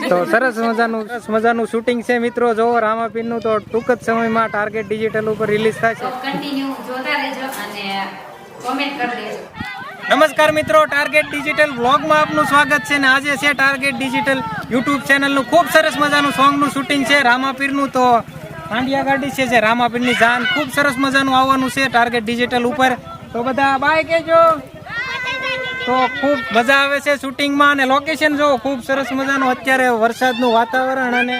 તો સરસ મજાનું શૂટિંગ છે મિત્રો. જો રામાપીર નું તો ટૂંક જ સમયમાં ટાર્ગેટ ડિજિટલ ઉપર રિલીઝ થશે. નમસ્કાર મિત્રો, ટાર્ગેટ ડિજિટલ વ્લોગમાં આપનું સ્વાગત છે. ને આજે છે ટાર્ગેટ ડિજિટલ યુટ્યુબ ચેનલનું ખૂબ સરસ મજાનું સોંગનું શૂટિંગ છે રામાપીરનું. તો પાંડિયા ગાડી છે જે રામાપીરની જાન ખૂબ સરસ મજાનું આવવાનું છે ટાર્ગેટ ડિજિટલ ઉપર. તો બધા બાય કહેજો. તો ખૂબ મજા આવે છે શૂટિંગમાં અને લોકેશન જો ખૂબ સરસ મજાનું અત્યારે વરસાદનું વાતાવરણ અને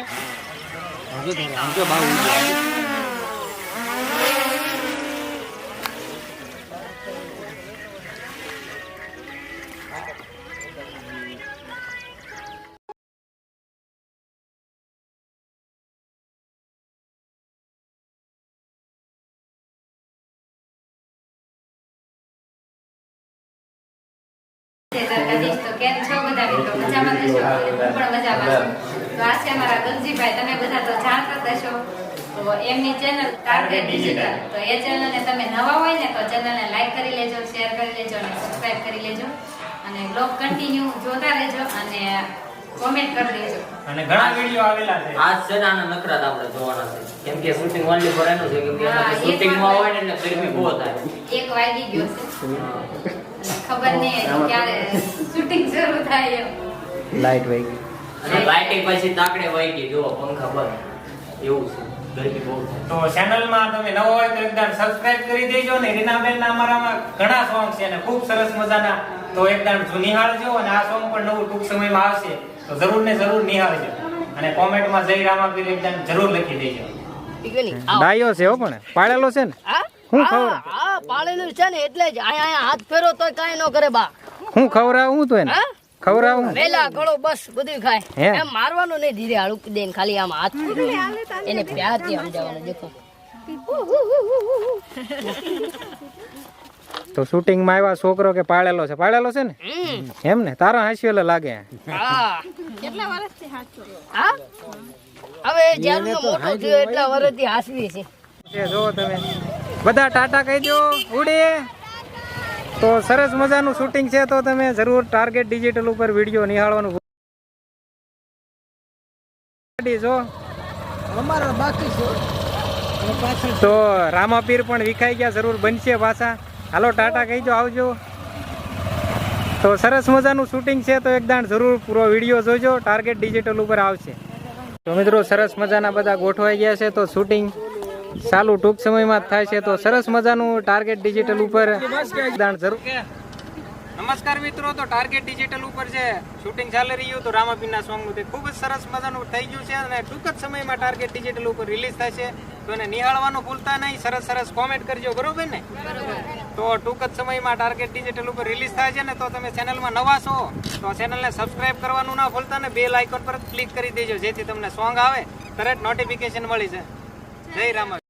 કેમ છો બધા મિત્રો? મજામાં થશો? હું પણ મજામાં છું. તો આ છે અમારા ગગજીભાઈ, તમે બધા તો જાણતા થશો. તો એમની ચેનલ ટાર્ગેટ ડિજિટલ. તો એ ચેનલને તમે નવા હોય ને તો ચેનલને લાઈક કરી લેજો, શેર કરી લેજો અને સબસ્ક્રાઇબ કરી લેજો અને બ્લોગ કન્ટિન્યુ જોતા રહેજો અને કોમેન્ટ કરી દેજો. અને ઘણા વિડિયો આવેલા છે. આજ છે ને આના નકરાત આપણે જોવાના છે. કેમ કે શૂટિંગ ઓનલી ફોર એનું છે કે શૂટિંગમાં હોય ને એટલે ગરમી બહુ થાય. 1 વાગી ગયો છે. ખબર નહીં ક્યારે શૂટિંગ શરૂ થાય એમ. લાઈટ વહી ગઈ અને લાઇટિંગ પછી તાકડે વહી ગઈ. જો પંખા બંધ એવું છે. ગરમી બહુ થાય. તો ચેનલમાં તમે નવો હોય તો એકદમ સબસ્ક્રાઇબ કરી દેજો. ને રીનાબેનના અમારામાં ઘણા સોંગ છે અને ખૂબ સરસ મજાના. તો એકદમ નિહાળજો અને આ સોંગ પણ નવું ટૂંક સમયમાં આવશે તો જરૂર ને જરૂર નિહાળજો અને કોમેન્ટમાં જય રામાપીર એકદમ જરૂર લખી દેજો. ડાયો છે હો પણ પાળેલો છે ને. હું ખવરા હા પાળેલું છે ને એટલે જ આયા હાથ ફેરો તોય કાઈ ન કરે બા. હું ખવરાવું તો એને ખવરાવું વેલા ગળો બસ બધું ખાય. એમ મારવાનું નહીં, ધીરે હાડુક દેન ખાલી આમ હાથ એને પ્યારથી સમજાવવાનું. દેખો તો શૂટિંગ માં આવ્યા છોકરો કે પાળેલો છે ને એમ ને. તારા હાસ્યો લાગે. હા કેટલા વર્ષથી હાસ્યો? હા હવે જ્યારનો મોટો થયો એટલા વર્ષથી હાસવી છે. જો તમે બધા ટાટા કહી દો ઉડે. તો સરસ મજાનું શૂટિંગ છે તો તમે જરૂર ટાર્ગેટ ડિજિટલ ઉપર વિડીયો નિહાળવાનું જો. તો રામાપીર પણ વિખાઈ ગયા, જરૂર બનશે પાછા. હાલો ટાટા કહી દો, આવજો. તો સરસ મજાનું શૂટિંગ છે તો એકદમ જરૂર પૂરો વિડીયો જોજો, ટાર્ગેટ ડિજિટલ ઉપર આવશે. તો મિત્રો સરસ મજાના બધા ગોઠવાઈ ગયા છે તો શૂટિંગ ચાલુ ટૂંક સમયમાં થાય છે. તો સરસ મજાનું ટાર્ગેટ ડિજિટલ ઉપર જરૂર. નમસ્કાર મિત્રો, તો ટાર્ગેટ ડિજિટલ ઉપર છે શૂટિંગ ચાલી રહ્યું તો રામાપીરના સોંગનું તે ખૂબ જ સરસ મજાનું થઈ ગયું છે અને ટૂંક જ સમયમાં ટાર્ગેટ ડિજિટલ ઉપર રિલીઝ થાય છે. તો એને નિહાળવાનું ભૂલતા નહીં, સરસ કોમેન્ટ કરજો, બરોબર ને? તો ટૂંક જ સમયમાં ટાર્ગેટ ડિજિટલ ઉપર રિલીઝ થાય છે ને. તો તમે ચેનલમાં નવા છો તો ચેનલને સબસ્ક્રાઇબ કરવાનું ના ભૂલતા ને બેલ આઇકોન પર ક્લિક કરી દેજો જેથી તમને સોંગ આવે તરત નોટિફિકેશન મળી જાય. જય રામાપીર.